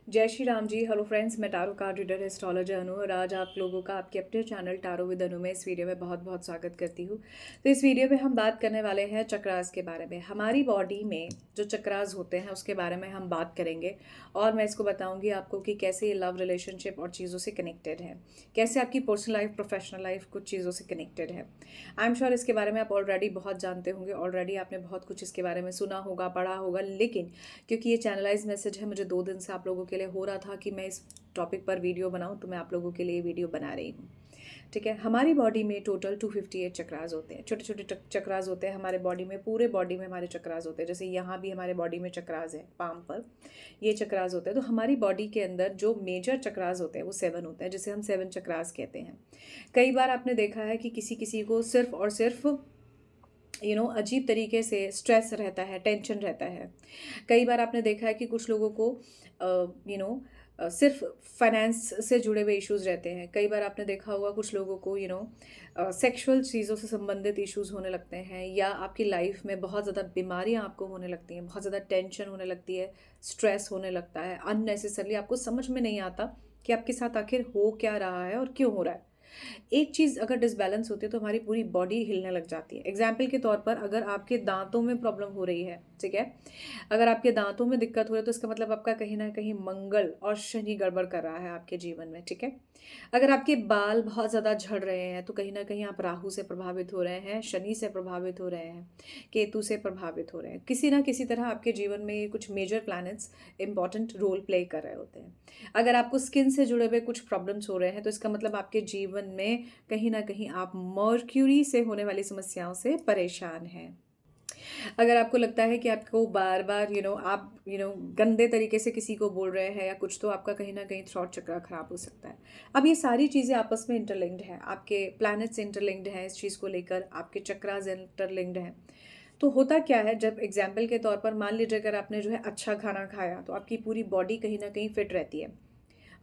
जय Shri Ram ji. Hello friends, मैं tarot card reader astrologer अनु और आज आप लोगों का आपके अपने चैनल टारो विद अनु में इस वीडियो में बहुत बहुत स्वागत करती हूँ। तो इस वीडियो में हम बात करने वाले हैं चक्रास के बारे में। हमारी बॉडी में जो चक्रास होते हैं उसके बारे में हम बात करेंगे और मैं इसको बताऊंगी आपको कि कैसे ये लव रिलेशनशिप और चीज़ों से कनेक्टेड है, कैसे आपकी पर्सनल लाइफ प्रोफेशनल लाइफ कुछ चीज़ों से कनेक्टेड है। आई एम श्योर इसके बारे में आप ऑलरेडी बहुत जानते होंगे, ऑलरेडी आपने बहुत कुछ इसके बारे में सुना होगा, पढ़ा होगा, लेकिन क्योंकि ये चैनलाइज मैसेज है, मुझे 2 दिन से आप लोगों के लिए हो रहा था कि मैं इस टॉपिक पर वीडियो बनाऊं, तो मैं आप लोगों के लिए वीडियो बना रही हूँ। ठीक है, हमारी बॉडी में टोटल 258 चक्रास होते हैं, छोटे छोटे चक्रास होते हैं हमारे बॉडी में, पूरे बॉडी में हमारे चक्रास होते हैं। जैसे यहाँ भी हमारे बॉडी में चक्रास है, पाम पर ये चक्रास होते हैं। तो हमारी बॉडी के अंदर जो मेजर चक्रास होते हैं वो 7 होते हैं, जिसे हम 7 चक्रास कहते हैं। कई बार आपने देखा है कि किसी किसी को सिर्फ और सिर्फ अजीब तरीके से स्ट्रेस रहता है, टेंशन रहता है। कई बार आपने देखा है कि कुछ लोगों को सिर्फ फाइनेंस से जुड़े हुए इश्यूज़ रहते हैं। कई बार आपने देखा होगा कुछ लोगों को सेक्सुअल चीज़ों से संबंधित इश्यूज़ होने लगते हैं, या आपकी लाइफ में बहुत ज़्यादा बीमारियां आपको होने लगती हैं, बहुत ज़्यादा टेंशन होने लगती है, स्ट्रेस होने लगता है अननेसेसरली। आपको समझ में नहीं आता कि आपके साथ आखिर हो क्या रहा है और क्यों हो रहा है। एक चीज़ अगर डिसबैलेंस होती है तो हमारी पूरी बॉडी हिलने लग जाती है। एग्जाम्पल के तौर पर, अगर आपके दांतों में प्रॉब्लम हो रही है, ठीक है, अगर आपके दांतों में दिक्कत हो रही है तो इसका मतलब आपका कहीं ना कहीं मंगल और शनि गड़बड़ कर रहा है आपके जीवन में। ठीक है, अगर आपके बाल बहुत ज़्यादा झड़ रहे हैं तो कहीं ना कहीं आप राहु से प्रभावित हो रहे हैं, शनि से प्रभावित हो रहे हैं, केतु से प्रभावित हो रहे हैं। किसी ना किसी तरह आपके जीवन में ये कुछ major planets important role play कर रहे होते हैं। अगर आपको स्किन से जुड़े हुए कुछ प्रॉब्लम्स हो रहे हैं तो इसका मतलब आपके जीवन में कहीं ना कहीं आप मर्क्यूरी से होने वाली समस्याओं से परेशान हैं। अगर आपको लगता है कि आपको बार बार आप गंदे तरीके से किसी को बोल रहे हैं या कुछ, तो आपका कहीं ना कहीं थ्रॉट चक्र खराब हो सकता है। अब ये सारी चीज़ें आपस में इंटरलिंक्ड है, आपके प्लैनेट्स इंटरलिंक्ड हैं इस चीज़ को लेकर, आपके चक्रास इंटरलिंक्ड हैं। तो होता क्या है, जब एग्जाम्पल के तौर पर मान लीजिए अगर आपने जो है अच्छा खाना खाया तो आपकी पूरी बॉडी कहीं ना कहीं फिट रहती है,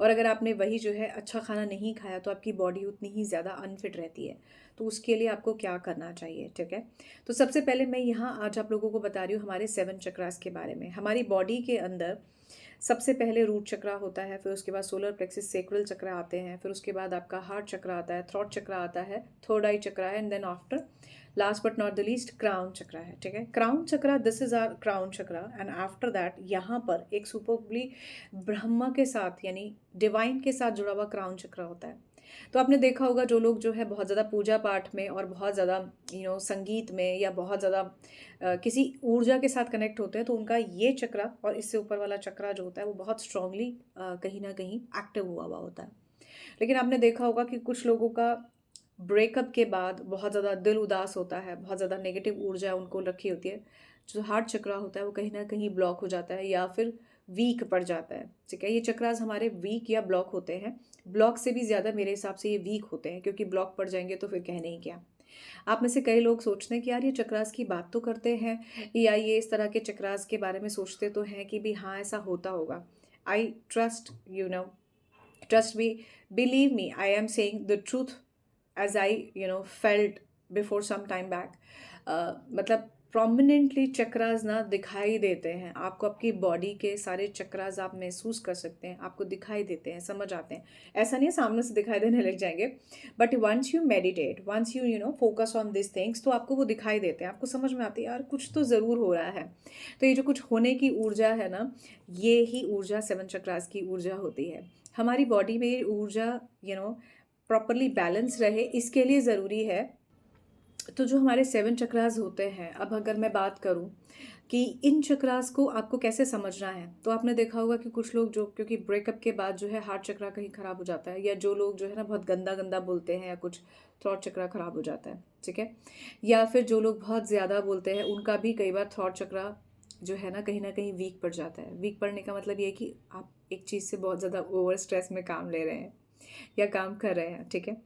और अगर आपने वही जो है अच्छा खाना नहीं खाया तो आपकी बॉडी उतनी ही ज़्यादा अनफिट रहती है। तो उसके लिए आपको क्या करना चाहिए, ठीक है। तो सबसे पहले मैं यहाँ आज आप लोगों को बता रही हूँ हमारे 7 चक्रास के बारे में। हमारी बॉडी के अंदर सबसे पहले रूट चक्रा होता है, फिर उसके बाद सोलर प्लेक्सिस सेक्रल चक्रा आते हैं, फिर उसके बाद आपका हार्ट चक्रा आता है, थ्रॉट चक्रा आता है, थर्ड आई चक्रा है, and then after last but not the least crown chakra है। ठीक है, crown chakra, this is our crown chakra, and after that यहाँ पर एक सुपरबली ब्रह्मा के साथ यानी डिवाइन के साथ जुड़ा हुआ क्राउन चक्र होता है। तो आपने देखा होगा जो लोग जो है बहुत ज़्यादा पूजा पाठ में और बहुत ज़्यादा संगीत में या बहुत ज़्यादा किसी ऊर्जा के साथ कनेक्ट होते हैं, तो उनका ये चक्रा और इससे ऊपर वाला चक्रा जो होता है वो बहुत स्ट्रांगली कहीं ना कहीं एक्टिव हुआ हुआ होता है। लेकिन आपने देखा होगा कि कुछ लोगों का ब्रेकअप के बाद बहुत ज़्यादा दिल उदास होता है, बहुत ज़्यादा नेगेटिव ऊर्जा उनको रखी होती है, जो हार्ट चक्रा होता है वो कहीं ना कहीं ब्लॉक हो जाता है या फिर वीक पड़ जाता है। ठीक है, ये चक्रास हमारे वीक या ब्लॉक होते हैं। ब्लॉक से भी ज़्यादा मेरे हिसाब से ये वीक होते हैं, क्योंकि ब्लॉक पड़ जाएंगे तो फिर कहने ही क्या। आप में से कई लोग सोचते हैं कि यार ये चक्रास की बात तो करते हैं, या ये इस तरह के चक्रास के बारे में सोचते तो हैं कि भी हाँ ऐसा होता होगा। I trust trust me, believe me, I am saying the truth as I felt before some time back. मतलब प्रोमिनेंटली चक्रास ना दिखाई देते हैं आपको, आपकी बॉडी के सारे चक्रास आप महसूस कर सकते हैं, आपको दिखाई देते हैं, समझ आते हैं। ऐसा नहीं है सामने से दिखाई देने लग जाएंगे, but once you meditate, once you focus on this things, तो आपको वो दिखाई देते हैं, आपको समझ में आती है यार कुछ तो ज़रूर हो रहा है। तो ये जो कुछ होने की ऊर्जा है ना, ये ही ऊर्जा 7 चक्रास की ऊर्जा होती है। हमारी बॉडी में ये ऊर्जा प्रॉपरली बैलेंस रहे, इसके लिए ज़रूरी है। तो जो हमारे 7 चक्रास होते हैं, अब अगर मैं बात करूं कि इन चक्रास को आपको कैसे समझना है, तो आपने देखा होगा कि कुछ लोग जो, क्योंकि ब्रेकअप के बाद जो है हार्ट चक्रा कहीं ख़राब हो जाता है, या जो लोग जो है ना बहुत गंदा गंदा बोलते हैं, या कुछ थ्रॉट चक्रा ख़राब हो जाता है, ठीक है, या फिर जो लोग बहुत ज़्यादा बोलते हैं उनका भी कई बार थ्रॉट चक्रा जो है ना कहीं वीक पड़ जाता है। वीक पड़ने का मतलब ये है कि आप एक चीज़ से बहुत ज़्यादा ओवर स्ट्रेस में काम ले रहे हैं या काम कर रहे हैं। ठीक है,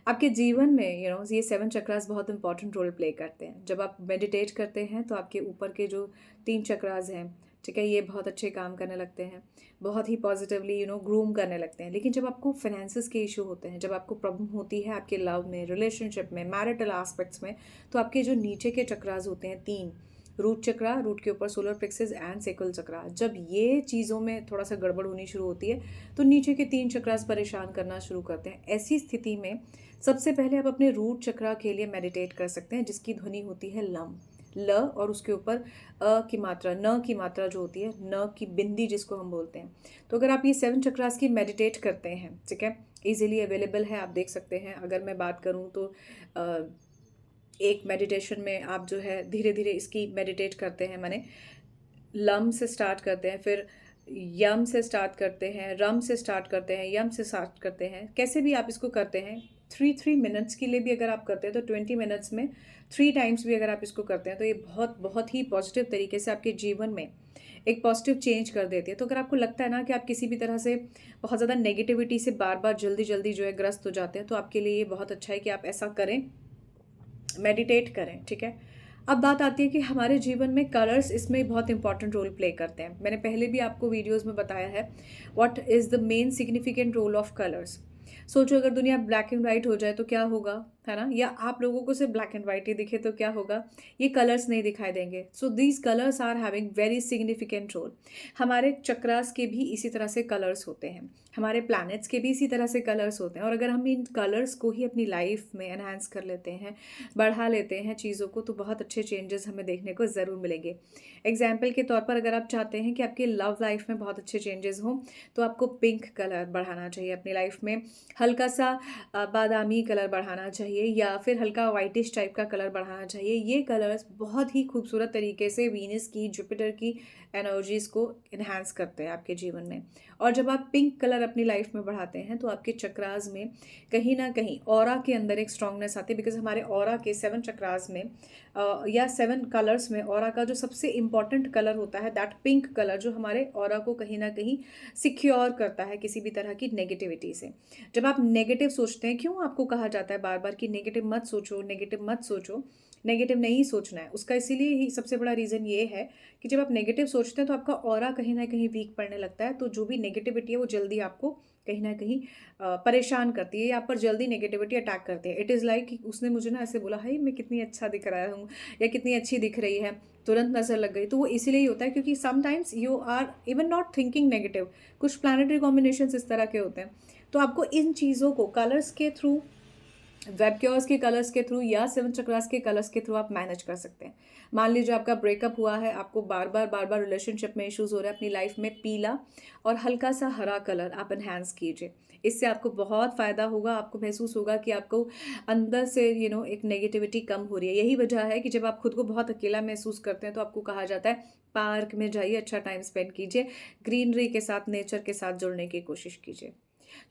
आपके जीवन में ये 7 चक्रास बहुत इंपॉर्टेंट रोल प्ले करते हैं। जब आप मेडिटेट करते हैं तो आपके ऊपर के जो 3 चक्रास हैं, ठीक है, ये बहुत अच्छे काम करने लगते हैं, बहुत ही पॉजिटिवली ग्रूम करने लगते हैं। लेकिन जब आपको फाइनेंसिस के इशू होते हैं, जब आपको प्रॉब्लम होती है आपके लव में, रिलेशनशिप में, मैरिटल एस्पेक्ट्स में, तो आपके जो नीचे के चक्रास होते हैं 3, रूट चक्रा, रूट के ऊपर सोलर प्लेक्सस एंड सेक्रल चक्रा। जब ये चीज़ों में थोड़ा सा गड़बड़ होनी शुरू होती है तो नीचे के 3 चक्रास परेशान करना शुरू करते हैं। ऐसी स्थिति में सबसे पहले आप अपने रूट चक्रा के लिए मेडिटेट कर सकते हैं, जिसकी ध्वनि होती है लम, ल, और उसके ऊपर की मात्रा, न की मात्रा जो होती है, न की बिंदी जिसको हम बोलते हैं। तो अगर आप ये 7 चक्रास की मेडिटेट करते हैं, ठीक है, इजीली अवेलेबल है, आप देख सकते हैं। अगर मैं बात करूं तो एक मेडिटेशन में आप जो है धीरे धीरे इसकी मेडिटेट करते हैं, माने लम से स्टार्ट करते हैं, फिर यम से स्टार्ट करते हैं, रम से स्टार्ट करते हैं, यम से स्टार्ट करते हैं। कैसे भी आप इसको करते हैं, 3 मिनट्स के लिए भी अगर आप करते हैं तो 20 मिनट्स में 3 टाइम्स भी अगर आप इसको करते हैं तो ये बहुत बहुत ही पॉजिटिव तरीके से आपके जीवन में एक पॉजिटिव चेंज कर देती है। तो अगर आपको लगता है ना कि आप किसी भी तरह से बहुत ज़्यादा नेगेटिविटी से बार बार जल्दी जल्दी जो है ग्रस्त हो जाते हैं, तो आपके लिए ये बहुत अच्छा है कि आप ऐसा करें, मेडिटेट करें, ठीक है। अब बात आती है कि हमारे जीवन में कलर्स इसमें बहुत इंपॉर्टेंट रोल प्ले करते हैं। मैंने पहले भी आपको वीडियोस में बताया है what is the main significant role of colours. सोचो अगर दुनिया ब्लैक एंड वाइट हो जाए तो क्या होगा, है ना, या आप लोगों को सिर्फ ब्लैक एंड वाइट ही दिखे तो क्या होगा, ये कलर्स नहीं दिखाई देंगे। So these colours are having very significant role. हमारे चक्रास के भी इसी तरह से कलर्स होते हैं, हमारे प्लैनेट्स के भी इसी तरह से कलर्स होते हैं, और अगर हम इन कलर्स को ही अपनी लाइफ में एनहांस कर लेते हैं, बढ़ा लेते हैं चीज़ों को, तो बहुत अच्छे चेंजेस हमें देखने को ज़रूर मिलेंगे। एग्जाम्पल के तौर पर अगर आप चाहते हैं कि आपकी लव लाइफ में बहुत अच्छे चेंजेस हों, तो आपको पिंक कलर बढ़ाना चाहिए अपनी लाइफ में, हल्का सा बादामी कलर बढ़ाना चाहिए, या फिर हल्का वाइटिश टाइप का कलर बढ़ाना चाहिए। ये कलर्स बहुत ही खूबसूरत तरीके से वीनस की, जुपिटर की एनर्जीज़ को इन्हांस करते हैं आपके जीवन में। और जब आप पिंक कलर अपनी लाइफ में बढ़ाते हैं तो आपके चक्रास में कहीं ना कहीं ऑरा के अंदर एक स्ट्रांगनेस आती है, बिकॉज हमारे ऑरा के 7 चक्रास में या 7 कलर्स में ऑरा का जो सबसे इंपॉर्टेंट कलर होता है, दैट पिंक कलर, जो हमारे ऑरा को कहीं ना कहीं सिक्योर करता है किसी भी तरह की नेगेटिविटी से। जब आप नेगेटिव सोचते हैं, क्यों आपको कहा जाता है बार बार कि नेगेटिव मत सोचो, नेगेटिव मत सोचो, नेगेटिव नहीं सोचना है, उसका इसीलिए ही सबसे बड़ा रीज़न ये है कि जब आप नेगेटिव सोचते हैं तो आपका ऑरा कहीं ना कहीं वीक पड़ने लगता है। तो जो भी नेगेटिविटी है वो जल्दी आपको कहीं ना कहीं परेशान करती है, या आप पर जल्दी नेगेटिविटी अटैक करती है। इट इज़ लाइक कि उसने मुझे ना ऐसे बोला, हाई मैं कितनी अच्छा दिख रहा हूँ या कितनी अच्छी दिख रही है, तुरंत नज़र लग गई। तो वो इसीलिए ही होता है क्योंकि sometimes you are even not thinking negative, कुछ प्लानिटरी कॉम्बिनेशन इस तरह के होते हैं। तो आपको इन चीज़ों को कलर्स के थ्रू, वेबक्योर्स के कलर्स के थ्रू या 7 चक्रास के कलर्स के थ्रू आप मैनेज कर सकते हैं। मान लीजिए आपका ब्रेकअप हुआ है, आपको बार बार रिलेशनशिप में इश्यूज हो रहे हैं, अपनी लाइफ में पीला और हल्का सा हरा कलर आप एनहांस कीजिए। इससे आपको बहुत फ़ायदा होगा, आपको महसूस होगा कि आपको अंदर से एक नेगेटिविटी कम हो रही है। यही वजह है कि जब आप खुद को बहुत अकेला महसूस करते हैं तो आपको कहा जाता है पार्क में जाइए, अच्छा टाइम स्पेंड कीजिए, ग्रीनरी के साथ, नेचर के साथ जुड़ने की कोशिश कीजिए।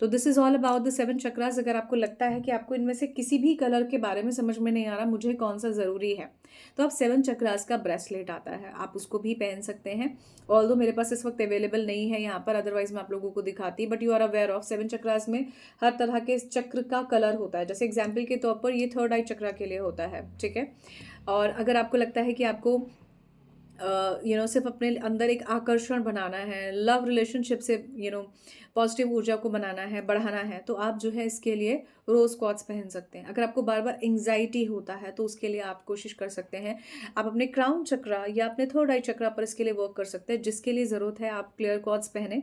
तो this is all about the 7 chakras. अगर आपको लगता है कि आपको इनमें से किसी भी कलर के बारे में समझ में नहीं आ रहा, मुझे कौन सा ज़रूरी है, तो आप 7 चक्रास का ब्रेसलेट आता है, आप उसको भी पहन सकते हैं। ऑल्दो मेरे पास इस वक्त अवेलेबल नहीं है यहाँ पर, अदरवाइज मैं आप लोगों को दिखाती, but you are aware of 7 chakras में हर तरह के चक्र का कलर होता है। जैसे एग्जाम्पल के तौर पर ये थर्ड आई चक्रा के लिए होता है, ठीक है। और अगर आपको लगता है कि आपको सिर्फ अपने अंदर एक आकर्षण बनाना है, लव रिलेशनशिप से पॉजिटिव ऊर्जा को बनाना है, बढ़ाना है, तो आप जो है इसके लिए रोज़ क्वार्ट्ज पहन सकते हैं। अगर आपको बार बार एंग्जाइटी होता है तो उसके लिए आप कोशिश कर सकते हैं, आप अपने क्राउन चक्रा या अपने थर्ड आई चक्रा पर इसके लिए वर्क कर सकते हैं। जिसके लिए ज़रूरत है आप क्लियर क्वार्ट्ज पहने,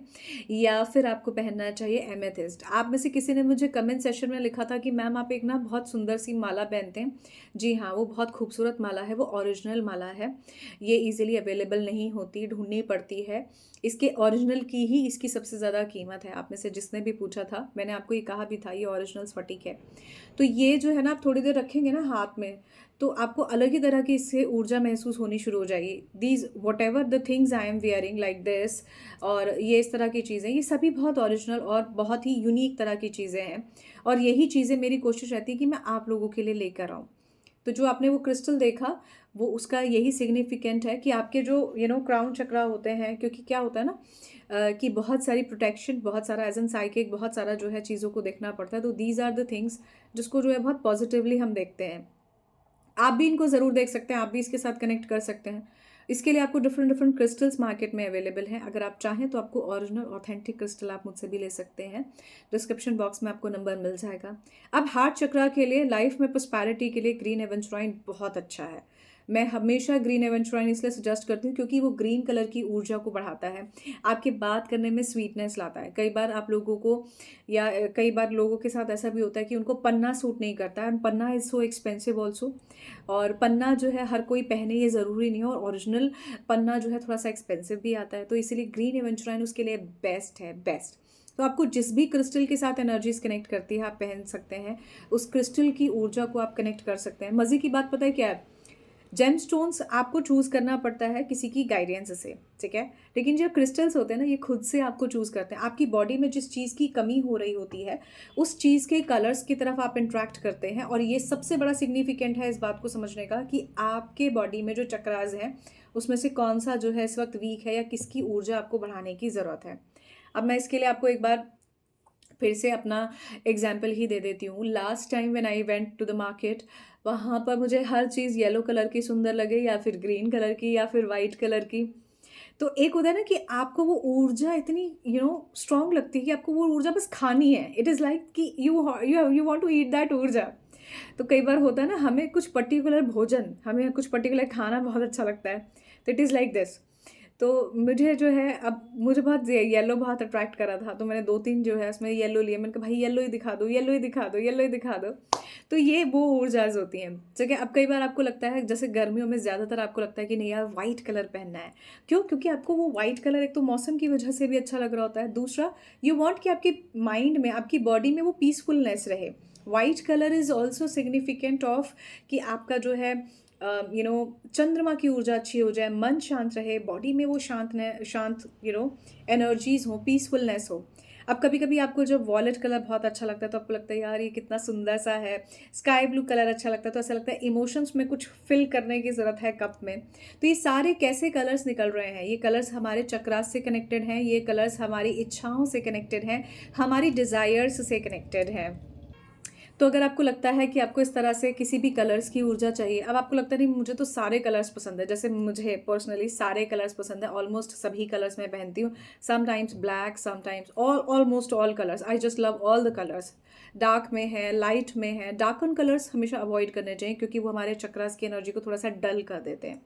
या फिर आपको पहनना चाहिए एमेथिस्ट। आप में से किसी ने मुझे कमेंट सेशन में लिखा था कि मैम आप एक ना बहुत सुंदर सी माला पहनते हैं। जी हाँ, वो बहुत खूबसूरत माला है, वो ओरिजिनल माला है, ये ईजिली अवेलेबल नहीं होती, ढूंढनी पड़ती है। इसके ओरिजिनल की ही इसकी सबसे ज़्यादा कीमत है। आप में से जिसने भी पूछा था, मैंने आपको ये कहा भी था, ये ओरिजिनल स्फटिक है। तो ये जो है ना, आप थोड़ी देर रखेंगे ना हाथ में, तो आपको अलग ही तरह की इससे ऊर्जा महसूस होनी शुरू हो जाएगी। These what ever the things I am wearing like this, और ये इस तरह की चीज़ें, ये सभी बहुत ओरिजिनल और बहुत ही यूनिक तरह की चीज़ें हैं। और यही चीज़ें मेरी कोशिश रहती है कि मैं आप लोगों के लिए लेकर आऊँ। तो जो आपने वो क्रिस्टल देखा, वो उसका यही सिग्निफिकेंट है कि आपके जो क्राउन चक्रा होते हैं, क्योंकि क्या होता है ना कि बहुत सारी प्रोटेक्शन, बहुत सारा एज एन साइकिक, बहुत सारा जो है चीज़ों को देखना पड़ता है। तो दीज आर द थिंग्स जिसको जो है बहुत पॉजिटिवली हम देखते हैं। आप भी इनको ज़रूर देख सकते हैं, आप भी इसके साथ कनेक्ट कर सकते हैं। इसके लिए आपको डिफरेंट डिफरेंट क्रिस्टल्स मार्केट में अवेलेबल हैं। अगर आप चाहें तो आपको ओरिजिनल ऑथेंटिक क्रिस्टल आप मुझसे भी ले सकते हैं, डिस्क्रिप्शन बॉक्स में आपको नंबर मिल जाएगा। अब हार्ट चक्रा के लिए, लाइफ में प्रॉस्पेरिटी के लिए ग्रीन एवेंचुराइन बहुत अच्छा है। मैं हमेशा ग्रीन एवेंचुराइन इसलिए सजेस्ट करती हूँ क्योंकि वो ग्रीन कलर की ऊर्जा को बढ़ाता है, आपके बात करने में स्वीटनेस लाता है। कई बार आप लोगों को या कई बार लोगों के साथ ऐसा भी होता है कि उनको पन्ना सूट नहीं करता है, and Panna is so expensive also. और पन्ना जो है हर कोई पहने ये ज़रूरी नहीं है, और ओरिजिनल पन्ना जो है थोड़ा सा एक्सपेंसिव भी आता है, तो इसीलिए ग्रीन एवेंचुराइन उसके लिए बेस्ट है, बेस्ट। तो आपको जिस भी क्रिस्टल के साथ एनर्जीज कनेक्ट करती है आप पहन सकते हैं, उस क्रिस्टल की ऊर्जा को आप कनेक्ट कर सकते हैं। मज़े की बात पता है क्या है, जेम स्टोन्स आपको चूज़ करना पड़ता है किसी की गाइडेंस से, ठीक है, लेकिन जो क्रिस्टल्स होते हैं ना, ये खुद से आपको चूज़ करते हैं। आपकी बॉडी में जिस चीज़ की कमी हो रही होती है उस चीज़ के कलर्स की तरफ आप इंट्रैक्ट करते हैं, और ये सबसे बड़ा सिग्निफिकेंट है इस बात को समझने का कि आपके बॉडी में जो चक्रास हैं उसमें से कौन सा जो है इस वक्त वीक है या किसकी ऊर्जा आपको बढ़ाने की ज़रूरत है। अब मैं इसके लिए आपको एक बार फिर से अपना एग्जाम्पल ही दे देती हूँ। Last time when I went to the market, वहाँ पर मुझे हर चीज़ येलो कलर की सुंदर लगे या फिर ग्रीन कलर की या फिर वाइट कलर की। तो एक होता है ना कि आपको वो ऊर्जा इतनी स्ट्रांग लगती है कि आपको वो ऊर्जा बस खानी है। इट इज़ लाइक कि you want to eat that ऊर्जा। तो कई बार होता है ना, हमें कुछ पर्टिकुलर भोजन, हमें कुछ पर्टिकुलर खाना बहुत अच्छा लगता है, तो इट इज़ लाइक दिस। तो मुझे जो है, अब मुझे बहुत येलो बहुत अट्रैक्ट करा था, तो मैंने 2-3 जो है उसमें येलो लिए। मैंने कहा भाई येलो ही दिखा दो, येलो ही दिखा दो, येलो ही दिखा दो। तो ये वो ऊर्जाज होती हैं, ठीक है। अब कई बार आपको लगता है, जैसे गर्मियों में ज़्यादातर आपको लगता है कि नहीं यार वाइट कलर पहनना है। क्यों? क्योंकि आपको वो वाइट कलर एक तो मौसम की वजह से भी अच्छा लग रहा होता है, दूसरा यू वांट कि आपके माइंड में, आपकी बॉडी में वो पीसफुलनेस रहे। White colour is also significant of कि आपका जो है चंद्रमा की ऊर्जा अच्छी हो जाए, मन शांत रहे, बॉडी में वो शांत एनर्जीज हो, पीसफुलनेस हो। अब कभी कभी आपको जब वॉलेट कलर बहुत अच्छा लगता है तो आपको लगता है यार ये कितना सुंदर सा है, स्काई ब्लू कलर अच्छा लगता है तो ऐसा लगता है इमोशंस में कुछ फिल करने की ज़रूरत है कप में। तो ये सारे कैसे कलर्स निकल रहे हैं, ये कलर्स हमारे चक्रास से कनेक्टेड हैं, ये कलर्स हमारी इच्छाओं से कनेक्टेड हैं, हमारी डिज़ायर्स से कनेक्टेड हैं। तो अगर आपको लगता है कि आपको इस तरह से किसी भी कलर्स की ऊर्जा चाहिए, अब आपको लगता नहीं मुझे तो सारे कलर्स पसंद है, जैसे मुझे पर्सनली सारे कलर्स पसंद है, ऑलमोस्ट सभी कलर्स मैं पहनती हूँ, sometimes black, sometimes almost all colours, I just love all the colours. Dark में है, लाइट में है, डार्कन कलर्स हमेशा अवॉइड करने चाहिए क्योंकि वो हमारे चक्रास की एनर्जी को थोड़ा सा डल कर देते हैं,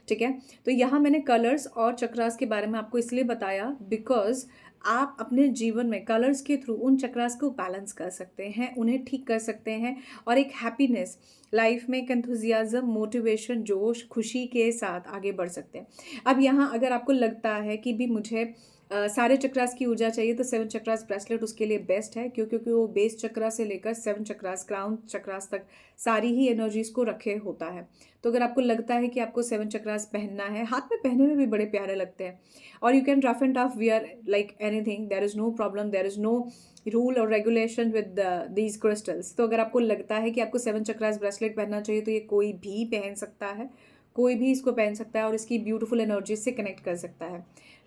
ठीक है। तो यहाँ मैंने कलर्स और चक्रास के बारे में आपको इसलिए बताया बिकॉज आप अपने जीवन में कलर्स के थ्रू उन चक्रास को बैलेंस कर सकते हैं, उन्हें ठीक कर सकते हैं, और एक हैप्पीनेस लाइफ में, एक एंथुजियाज्म, मोटिवेशन, जोश, खुशी के साथ आगे बढ़ सकते हैं। अब यहाँ अगर आपको लगता है कि भी मुझे सारे चक्रास की ऊर्जा चाहिए, तो 7 चक्रास ब्रेसलेट उसके लिए बेस्ट है, क्योंकि वो बेस चक्रा से लेकर 7 चक्रास, क्राउन चक्रास तक सारी ही एनर्जीज को रखे होता है। तो अगर आपको लगता है कि आपको 7 चक्रास पहनना है, हाथ में पहनने में भी बड़े प्यारे लगते हैं, और you can rough and tough wear like anything, there is no problem, there is no rule और रेगुलेशन विद दीज क्रिस्टल्स। तो अगर आपको लगता है कि आपको 7 चक्रास ब्रेसलेट पहनना चाहिए तो ये कोई भी पहन सकता है, कोई भी इसको पहन सकता है और इसकी ब्यूटीफुल एनर्जी से कनेक्ट कर सकता है,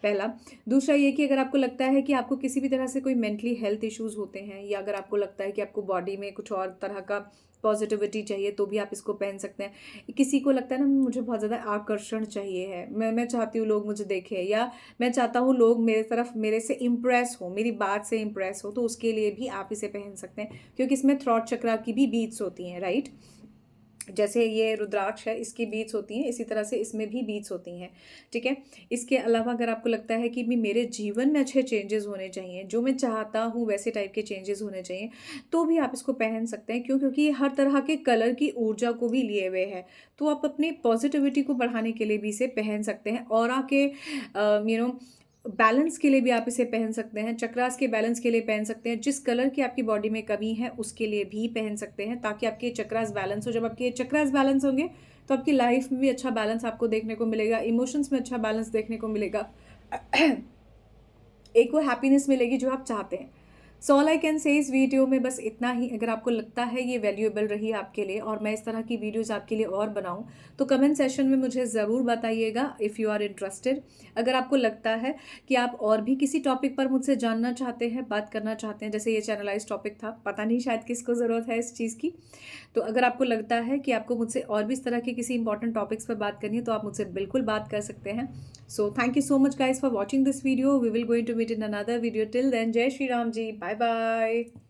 पहला। दूसरा ये कि अगर आपको लगता है कि आपको किसी भी तरह से कोई मेंटली हेल्थ इश्यूज़ होते हैं, या अगर आपको लगता है कि आपको बॉडी में कुछ और तरह का पॉजिटिविटी चाहिए, तो भी आप इसको पहन सकते हैं। किसी को लगता है ना मुझे बहुत ज़्यादा आकर्षण चाहिए है, मैं चाहती हूँ लोग मुझे देखें, या मैं चाहता हूँ लोग मेरे से इम्प्रेस हो, मेरी बात से इम्प्रेस हो, तो उसके लिए भी आप इसे पहन सकते हैं, क्योंकि इसमें थ्रॉट चक्रा की भी बीट्स होती हैं, राइट। जैसे ये रुद्राक्ष है, इसकी बीट्स होती हैं, इसी तरह से इसमें भी बीट्स होती हैं, ठीक है। इसके अलावा अगर आपको लगता है कि भी मेरे जीवन में अच्छे चेंजेस होने चाहिए, जो मैं चाहता हूँ वैसे टाइप के चेंजेस होने चाहिए, तो भी आप इसको पहन सकते हैं। क्यों? क्योंकि ये हर तरह के कलर की ऊर्जा को भी लिए हुए है, तो आप अपनी पॉजिटिविटी को बढ़ाने के लिए भी इसे पहन सकते हैं। ऑरा के बैलेंस के लिए भी आप इसे पहन सकते हैं, चक्रास के बैलेंस के लिए पहन सकते हैं, जिस कलर की आपकी बॉडी में कमी है उसके लिए भी पहन सकते हैं, ताकि आपके चक्रास बैलेंस हो। जब आपके चक्रास बैलेंस होंगे तो आपकी लाइफ में भी अच्छा बैलेंस आपको देखने को मिलेगा, इमोशंस में अच्छा बैलेंस देखने को मिलेगा, एक वो हैप्पीनेस मिलेगी जो आप चाहते हैं। So all I can say इस वीडियो में बस इतना ही। अगर आपको लगता है ये वैल्यूएबल रही आपके लिए और मैं इस तरह की वीडियोस आपके लिए और बनाऊं, तो कमेंट सेशन में मुझे ज़रूर बताइएगा इफ़ यू आर इंटरेस्टेड। अगर आपको लगता है कि आप और भी किसी टॉपिक पर मुझसे जानना चाहते हैं, बात करना चाहते हैं, जैसे ये चैनलाइज टॉपिक था, पता नहीं शायद किसको ज़रूरत है इस चीज़ की, तो अगर आपको लगता है कि आपको मुझसे और भी इस तरह के किसी इंपॉर्टेंट टॉपिक्स पर बात करनी है, तो आप मुझसे बिल्कुल बात कर सकते हैं। So thank you so much guys for watching this video. We will going to meet in another video. Till then, Jai Shri Ram ji. Bye bye.